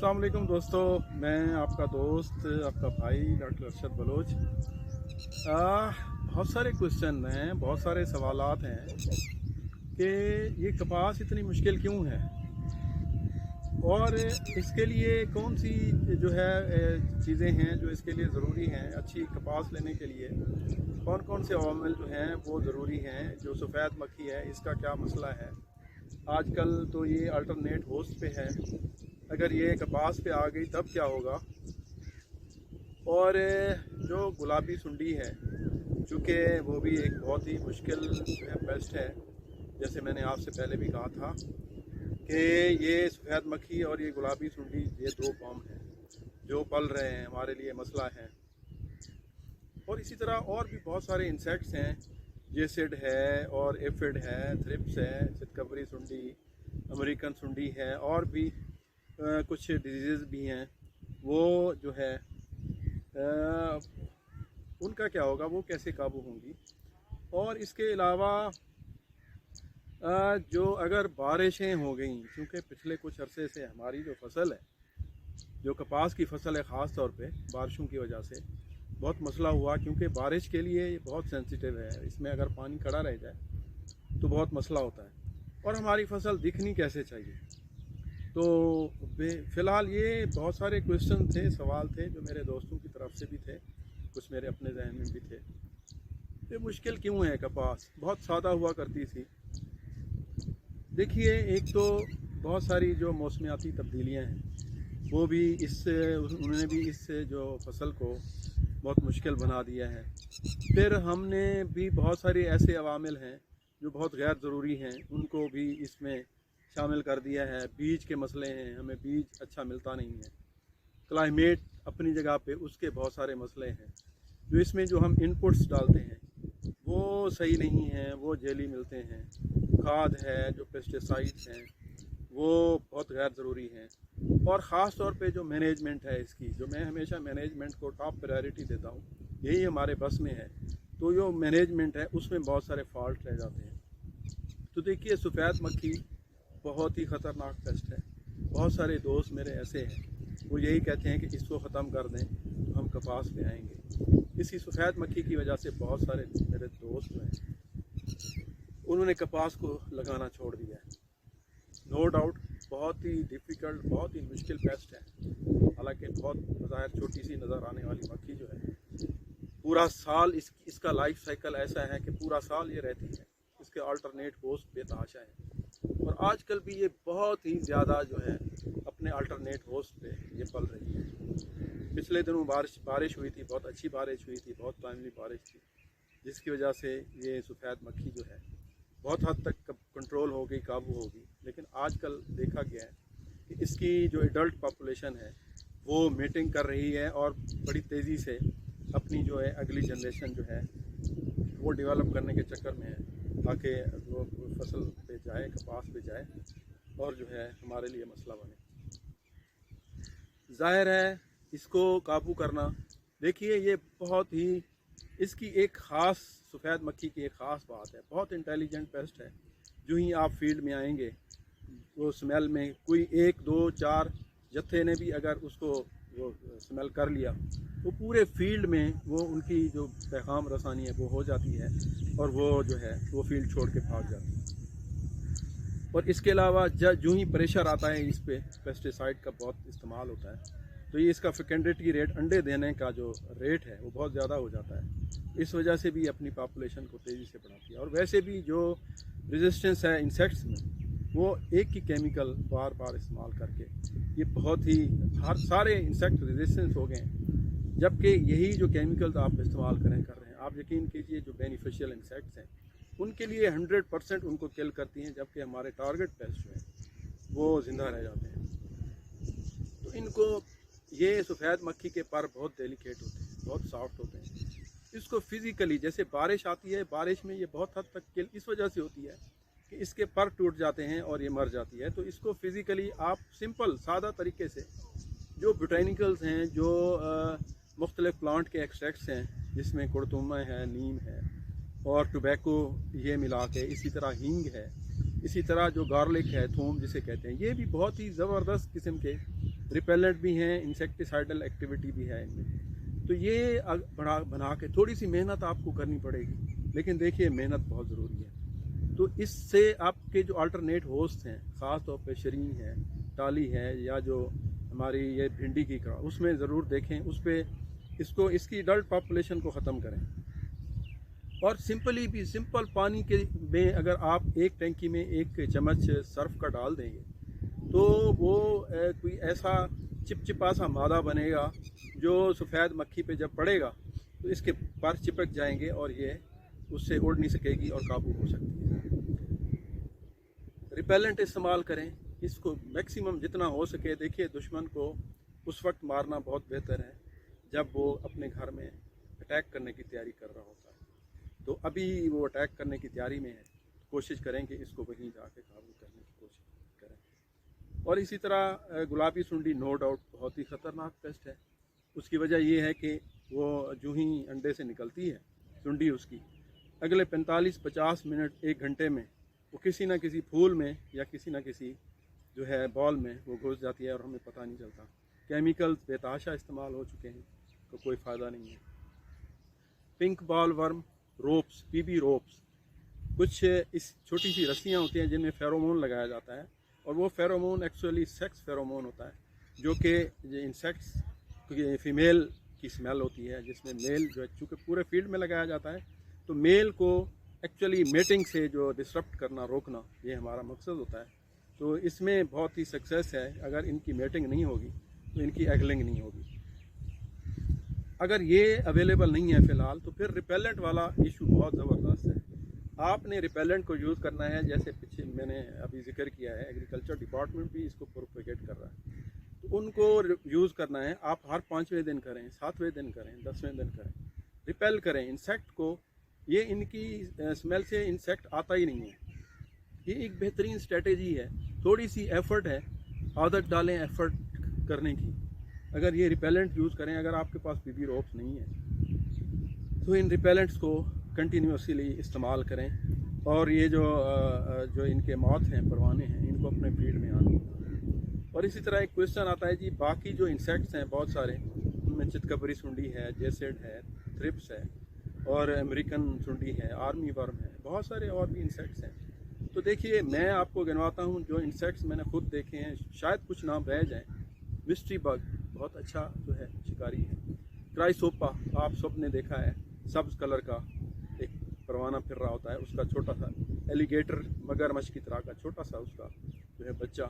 अस्सलाम वालेकुम दोस्तों, मैं आपका दोस्त आपका भाई डॉक्टर अरशद बलोच। बहुत सारे क्वेश्चन हैं, बहुत सारे सवालात हैं कि ये कपास इतनी मुश्किल क्यों है और इसके लिए कौन सी जो है चीज़ें हैं जो इसके लिए ज़रूरी हैं। अच्छी कपास लेने के लिए कौन कौन से अवामिल जो हैं वो ज़रूरी हैं। जो सफ़ेद मक्खी है इसका क्या मसला है। आजकल तो ये अल्टरनेट होस्ट पे है, अगर ये कपास पे आ गई तब क्या होगा। और जो गुलाबी सुंडी है, चूँकि वो भी एक बहुत ही मुश्किल पेस्ट है, जैसे मैंने आपसे पहले भी कहा था कि ये सफ़ेद मक्खी और ये गुलाबी सुंडी ये दो कॉम हैं जो पल रहे हैं, हमारे लिए मसला है। और इसी तरह और भी बहुत सारे इंसेक्ट्स हैं, जेसिड है और एफिड है, थ्रिप्स है, चितकबरी सुंडी, अमेरिकन सुंडी है और भी कुछ डिजीज़ भी हैं। वो जो है उनका क्या होगा, वो कैसे काबू होंगी। और इसके अलावा जो अगर बारिशें हो गई, क्योंकि पिछले कुछ अरसे से हमारी जो फसल है, जो कपास की फसल है, ख़ास तौर पे बारिशों की वजह से बहुत मसला हुआ, क्योंकि बारिश के लिए ये बहुत सेंसिटिव है। इसमें अगर पानी खड़ा रह जाए तो बहुत मसला होता है और हमारी फसल दिखनी कैसे चाहिए। तो फ़िलहाल ये बहुत सारे क्वेश्चन थे, सवाल थे जो मेरे दोस्तों की तरफ से भी थे, कुछ मेरे अपने जहन में भी थे। ये मुश्किल क्यों है। कपास बहुत सादा हुआ करती थी। देखिए, एक तो बहुत सारी जो मौसमियाती तब्दीलियां हैं वो भी उन्होंने भी इस जो फसल को बहुत मुश्किल बना दिया है। फिर हमने भी बहुत सारे ऐसे अवामिल हैं जो बहुत गैर ज़रूरी हैं, उनको भी इसमें शामिल कर दिया है। बीज के मसले हैं, हमें बीज अच्छा मिलता नहीं है। क्लाइमेट अपनी जगह पे, उसके बहुत सारे मसले हैं। जो इसमें जो हम इनपुट्स डालते हैं वो सही नहीं हैं, वो जेली मिलते हैं। खाद है, जो पेस्टिसाइड्स हैं वो बहुत गैर ज़रूरी हैं। और ख़ास तौर पे जो मैनेजमेंट है इसकी, जो मैं हमेशा मैनेजमेंट को टॉप प्रायोरिटी देता हूँ, यही हमारे बस में है। तो जो मैनेजमेंट है उसमें बहुत सारे फॉल्ट रह जाते हैं। तो देखिए, सफ़ेद मक्खी बहुत ही ख़तरनाक पेस्ट है। बहुत सारे दोस्त मेरे ऐसे हैं, वो यही कहते हैं कि इसको ख़त्म कर दें तो हम कपास पे आएंगे। इसी सफ़ेद मक्खी की वजह से बहुत सारे मेरे दोस्त हैं, उन्होंने कपास को लगाना छोड़ दिया है। नो डाउट बहुत ही डिफ़िकल्ट, बहुत ही मुश्किल पेस्ट है। हालांकि बहुत बज़ाहिर छोटी सी नज़र आने वाली मक्खी जो है, पूरा साल इसका लाइफ साइकिल ऐसा है कि पूरा साल ये रहती है। इसके अल्टरनेट होस्ट बेतहाशा है और आजकल भी ये बहुत ही ज़्यादा जो है अपने अल्टरनेट होस्ट पे ये पल रही है। पिछले दिनों बारिश हुई थी, बहुत अच्छी बारिश हुई थी, बहुत टाइमली बारिश थी, जिसकी वजह से ये सफ़ेद मक्खी जो है बहुत हद तक कंट्रोल हो गई, काबू होगी। लेकिन आजकल देखा गया है कि इसकी जो एडल्ट पॉपुलेशन है वो मीटिंग कर रही है और बड़ी तेज़ी से अपनी जो है अगली जनरेशन जो है वो डेवलप करने के चक्कर में है, ताकि वो फसल पे जाए, कपास पे जाए और जो है हमारे लिए मसला बने। जाहिर है इसको काबू करना, देखिए ये बहुत ही इसकी एक ख़ास, सफ़ेद मक्खी की एक ख़ास बात है, बहुत इंटेलिजेंट पेस्ट है। जो ही आप फील्ड में आएंगे वो स्मेल में कोई 1 2 4 जत्थे ने भी अगर उसको वो स्मेल कर लिया तो पूरे फील्ड में वो उनकी जो पैगाम रसानी है वो हो जाती है और वो जो है वो फील्ड छोड़ के भाग जाती है। और इसके अलावा जो ही प्रेशर आता है इस पे, पेस्टिसाइड का बहुत इस्तेमाल होता है, तो ये इसका फेकेंडिटी रेट, अंडे देने का जो रेट है वो बहुत ज़्यादा हो जाता है। इस वजह से भी अपनी पॉपुलेशन को तेज़ी से बढ़ाती है। और वैसे भी जो रेजिस्टेंस है इंसेक्ट्स में, वो एक ही केमिकल बार बार इस्तेमाल करके ये बहुत ही सारे इंसेक्ट रेजिस्टेंस हो गए हैं। जबकि यही जो केमिकल्स आप इस्तेमाल कर रहे हैं, आप यकीन कीजिए जो बेनिफिशियल इंसेक्ट्स हैं उनके लिए 100% उनको किल करती हैं, जबकि हमारे टारगेट पेस्ट जो हैं वो ज़िंदा रह जाते हैं। तो इनको, ये सफ़ेद मक्खी के पर बहुत डेलिकेट होते हैं, बहुत सॉफ्ट होते हैं। इसको फिज़िकली, जैसे बारिश आती है, बारिश में ये बहुत हद तक किल इस वजह से होती है कि इसके पर टूट जाते हैं और ये मर जाती है। तो इसको फिज़िकली आप सिंपल सादा तरीके से, जो बोटैनिकल्स हैं, जो मुख्तलिफ प्लांट के एक्सट्रैक्ट्स हैं, जिसमें कुड़तुमा है, नीम है और टोबैको ये मिला के, इसी तरह हींग है, इसी तरह जो गार्लिक है, थूम जिसे कहते हैं, ये भी बहुत ही ज़बरदस्त किस्म के रिपेलेंट भी हैं, इंसेक्टिसाइडल एक्टिविटी भी है इनमें। तो ये बना के थोड़ी सी मेहनत आपको करनी पड़ेगी, लेकिन देखिए मेहनत बहुत ज़रूरी है। तो इससे आपके जो अल्टरनेट होस्ट हैं, ख़ास तौर पे शरीन है, टाली है, या जो हमारी ये भिंडी की क्रॉप, उसमें ज़रूर देखें, उस पर इसकी अडल्ट पॉपुलेशन को ख़त्म करें। और सिंपल पानी के में अगर आप एक टैंकी में 1 चम्मच सर्फ का डाल देंगे तो वो कोई ऐसा चिपचिपा सा मादा बनेगा जो सफ़ेद मक्खी पे जब पड़ेगा तो इसके पर चिपक जाएंगे और ये उससे उड़ नहीं सकेगी और काबू हो सकती है। रिपेलेंट इस्तेमाल करें, इसको मैक्सिमम जितना हो सके। देखिए दुश्मन को उस वक्त मारना बहुत बेहतर है जब वो अपने घर में अटैक करने की तैयारी कर रहा होता है। तो अभी वो अटैक करने की तैयारी में है, कोशिश करें कि इसको वहीं जाके काबू करने की कोशिश करें। और इसी तरह गुलाबी सुंडी नो डाउट बहुत ही ख़तरनाक पेस्ट है। उसकी वजह ये है कि वो जो ही अंडे से निकलती है सुंडी, उसकी अगले 45-50 मिनट 1 घंटे में वो किसी न किसी फूल में या किसी न किसी जो है बॉल में वो घुस जाती है और हमें पता नहीं चलता। केमिकल्स बेतहाशा इस्तेमाल हो चुके हैं तो कोई फ़ायदा नहीं है। Pink bollworm, ropes, PB ropes, कुछ इस छोटी सी रस्सियाँ होती हैं जिनमें फेरोमोन लगाया जाता है, और वो फेरोमोन एक्चुअली सेक्स फेरोमोन होता है जो कि इंसेक्ट्स फीमेल की स्मेल होती है, जिसमें मेल जो है चूँकि पूरे फील्ड में लगाया जाता है तो मेल को एक्चुअली मेटिंग से जो डिसरप्ट करना, रोकना, ये हमारा मकसद होता है। तो इसमें बहुत ही सक्सेस है। अगर इनकी मेटिंग नहीं होगी तो इनकी एगलिंग नहीं होगी। अगर ये अवेलेबल नहीं है फ़िलहाल तो फिर रिपेलेंट वाला इशू बहुत ज़बरदस्त है। आपने रिपेलेंट को यूज़ करना है, जैसे पीछे मैंने अभी जिक्र किया है, एग्रीकल्चर डिपार्टमेंट भी इसको प्रोपेगेट कर रहा है, तो उनको यूज़ करना है। आप हर 5वें दिन करें, 7वें दिन करें, 10वें दिन करें, रिपेल करें इंसेक्ट को। ये इनकी स्मेल से इंसेक्ट आता ही नहीं है। ये एक बेहतरीन स्ट्रेटेजी है, थोड़ी सी एफ़र्ट है, आदत डालें एफ़र्ट करने की। अगर ये रिपेलेंट यूज़ करें, अगर आपके पास पीबी रोप्स नहीं है तो इन रिपेलेंट्स को कंटिन्यूसली इस्तेमाल करें। और ये जो इनके मौत हैं, परवाने हैं, इनको अपने फील्ड में आने दें। और इसी तरह एक क्वेश्चन आता है जी, बाकी जो इंसेक्ट्स हैं बहुत सारे, उनमें चितकबरी सुंडी है, जेसेड है, थ्रिप्स है, और अमेरिकन सुंडी है, आर्मी वर्म है, बहुत सारे और भी इंसेक्ट्स हैं। तो देखिए मैं आपको गिनवाता हूँ जो इंसेक्ट्स मैंने खुद देखे हैं, शायद कुछ नाम रह जाएँ। मिस्ट्री बग बहुत अच्छा जो है शिकारी है। क्राइसोपा आप सब ने देखा है, सब्ज़ कलर का एक परवाना फिर रहा होता है, उसका छोटा सा एलिगेटर मगरमच्छ की तरह का छोटा सा उसका जो है बच्चा,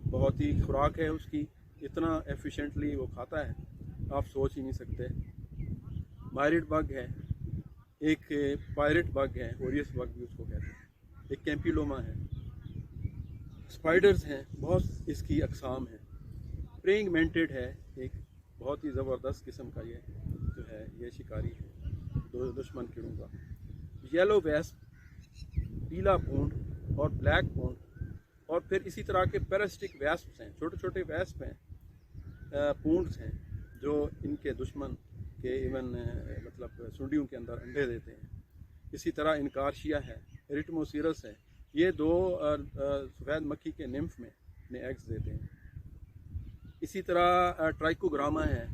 बहुत ही खुराक है उसकी, इतना एफिशिएंटली वो खाता है आप सोच ही नहीं सकते। मायरिड बग है, एक पायरेट बग है, ओरियस बग भी उसको कहते हैं, एक कैंपिलोमा है, स्पाइडर्स हैं, बहुत इसकी अकसाम है। प्रेइंग मेंटेड है, एक बहुत ही ज़बरदस्त किस्म का ये जो है ये शिकारी है दुश्मन कीड़ों का। येलो वेस्प, पीला भूंड और ब्लैक भूंड, और फिर इसी तरह के पैरासिटिक वेस्प्स हैं, छोटे छोटे वेस्प हैं, पूंड्स हैं, जो इनके दुश्मन के इवन मतलब सुंडियों के अंदर अंडे देते हैं। इसी तरह इनकारशिया है, एरिटमोसिरस है, ये 2 सफ़ेद मक्खी के निम्फ में अपने एग्स देते हैं। इसी तरह ट्राइकोग्रामा है,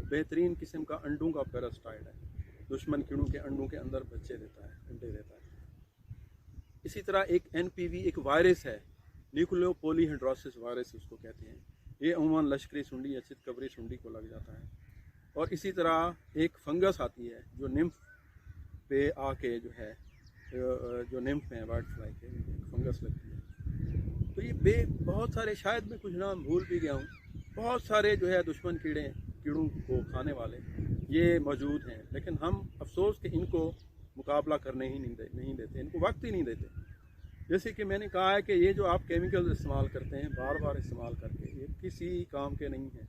बेहतरीन किस्म का अंडों का पैरासाइट है, दुश्मन कीड़ों के अंडों के अंदर बच्चे देता है, अंडे देता है। इसी तरह एक NPV एक वायरस है, न्यूक्लियो पॉलीहेड्रोसिस वायरस उसको कहते हैं। ये अमूमन लश्करी सुंडी या चितकबरी सुंडी को लग जाता है। और इसी तरह एक फंगस आती है जो निम्फ पे आके जो है जो निम्फ हैं वाइट फ्लाई के, फंगस लगती है। तो ये बहुत सारे, शायद मैं कुछ नाम भूल भी गया हूँ, बहुत सारे जो है दुश्मन कीड़ों को खाने वाले ये मौजूद हैं, लेकिन हम अफसोस कि इनको मुकाबला करने ही नहीं देते, इनको वक्त ही नहीं देते। जैसे कि मैंने कहा है कि ये जो आप केमिकल्स इस्तेमाल करते हैं बार बार इस्तेमाल करके, ये किसी काम के नहीं हैं।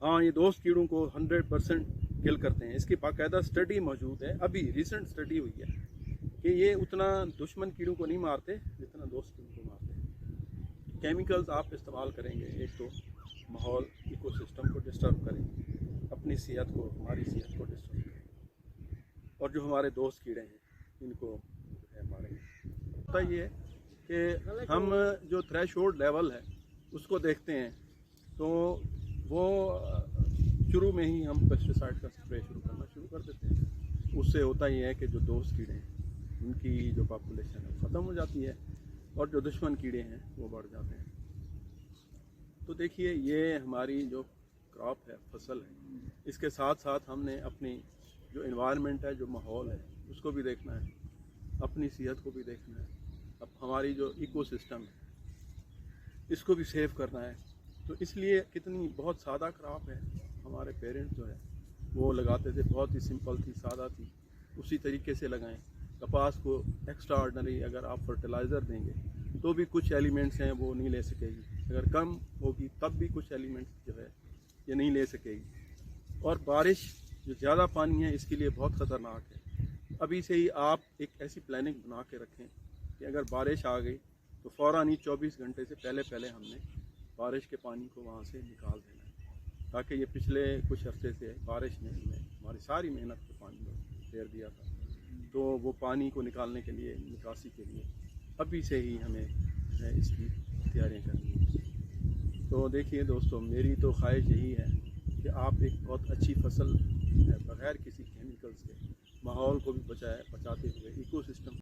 हाँ, ये दोस्त कीड़ों को 100% किल करते हैं, इसकी बाकायदा स्टडी मौजूद है, अभी रिसेंट स्टडी हुई है कि ये उतना दुश्मन कीड़ों को नहीं मारते जितना दोस्त कीड़ों को मारते हैं। केमिकल्स आप इस्तेमाल करेंगे, एक तो माहौल इकोसिस्टम को डिस्टर्ब करेंगे, अपनी सेहत को, हमारी सेहत को डिस्टर्ब करेंगे, और जो हमारे दोस्त कीड़े हैं इनको जो है मारेंगे। पता ये है कि हम जो थ्रेशोल्ड लेवल है उसको देखते हैं, तो वो शुरू में ही हम पेस्टिसाइड का स्प्रे करना शुरू कर देते हैं। उससे होता ही है कि जो दोस्त कीड़े हैं उनकी जो पॉपुलेशन है ख़त्म हो जाती है और जो दुश्मन कीड़े हैं वो बढ़ जाते हैं। तो देखिए, ये हमारी जो क्रॉप है, फसल है, इसके साथ साथ हमने अपनी जो इन्वायरमेंट है, जो माहौल है, उसको भी देखना है, अपनी सेहत को भी देखना है, अब हमारी जो इकोसिस्टम है इसको भी सेव करना है। तो इसलिए कितनी बहुत सादा क्रॉप है, हमारे पेरेंट्स जो है वो लगाते थे, बहुत ही सिंपल थी, सादा थी, उसी तरीके से लगाएं। कपास को एक्स्ट्रा ऑर्डनरी अगर आप फर्टिलाइज़र देंगे तो भी कुछ एलिमेंट्स हैं वो नहीं ले सकेगी, अगर कम होगी तब भी कुछ एलिमेंट्स जो है ये नहीं ले सकेगी। और बारिश जो ज़्यादा पानी है इसके लिए बहुत ख़तरनाक है। अभी से ही आप एक ऐसी प्लानिंग बना के रखें कि अगर बारिश आ गई तो फ़ौरन ही 24 घंटे से पहले हमने बारिश के पानी को वहाँ से निकाल देना है, ताकि ये पिछले कुछ अरसे से बारिश ने हमारी सारी मेहनत पे पानी फेर दिया था। तो वो पानी को निकालने के लिए, निकासी के लिए अभी से ही हमें इसकी तैयारियाँ करनी है। तो देखिए दोस्तों, मेरी तो ख्वाहिश यही है कि आप एक बहुत अच्छी फसल बगैर किसी केमिकल से माहौल को भी बचाते हुए इकोसिस्टम